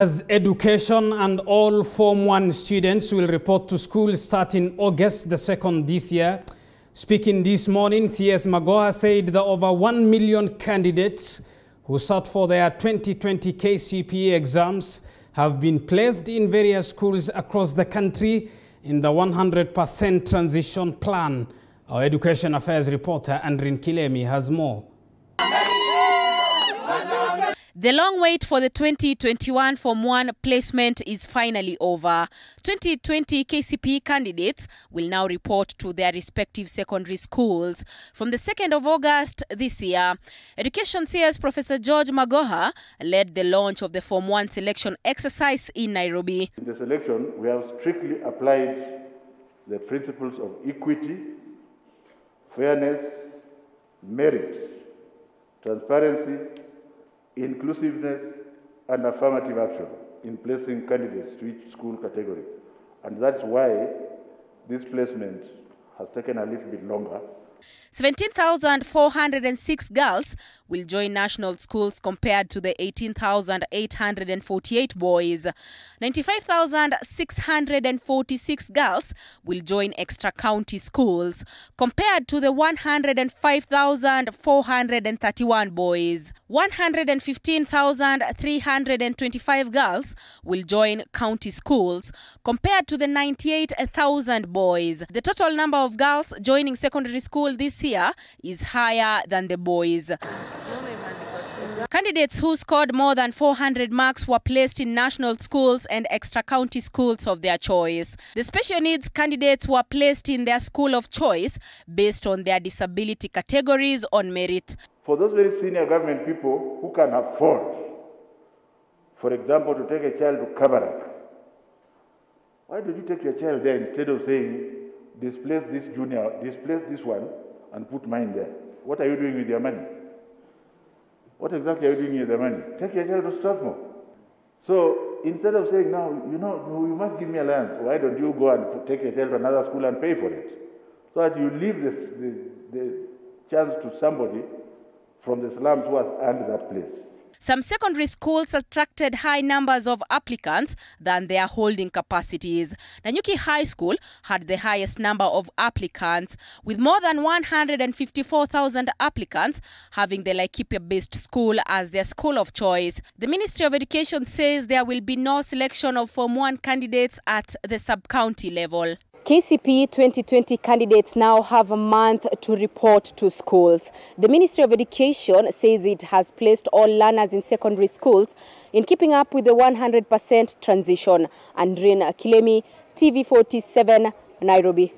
As education and all Form 1 students will report to school starting August the 2nd this year. Speaking this morning, CS Magoha said that over 1 million candidates who sat for their 2020 KCPE exams have been placed in various schools across the country in the 100% transition plan. Our Education Affairs reporter Andrin Kilemi has more. The long wait for the 2021 Form 1 placement is finally over. 2020 KCPE candidates will now report to their respective secondary schools from the 2nd of August this year. Education CS Professor George Magoha led the launch of the Form 1 selection exercise in Nairobi. In the selection, we have strictly applied the principles of equity, fairness, merit, transparency, inclusiveness and affirmative action in placing candidates to each school category. And that's why this placement has taken a little bit longer. 17,406 girls will join national schools compared to the 18,848 boys. 95,646 girls will join extra-county schools compared to the 105,431 boys. 115,325 girls will join county schools compared to the 98,000 boys. The total number of girls joining secondary school this year is higher than the boys. Candidates who scored more than 400 marks were placed in national schools and extra-county schools of their choice. The special needs candidates were placed in their school of choice based on their disability categories on merit. For those very senior government people who can afford, for example, to take a child to Kabarak, why did you take your child there instead of saying, displace this junior, displace this one, and put mine there? What are you doing with your money? What exactly are you doing with the money? Take your child to Strathmore. So instead of saying, now, you must give me allowance, why don't you go and take your child to another school and pay for it? So that you leave the chance to somebody from the slums who has earned that place. Some secondary schools attracted high numbers of applicants than their holding capacities. Nanyuki High School had the highest number of applicants, with more than 154,000 applicants having the Laikipia-based school as their school of choice. The Ministry of Education says there will be no selection of Form 1 candidates at the sub-county level. KCPE 2020 candidates now have a month to report to schools. The Ministry of Education says it has placed all learners in secondary schools in keeping up with the 100% transition. Andrin Kilemi, TV47, Nairobi.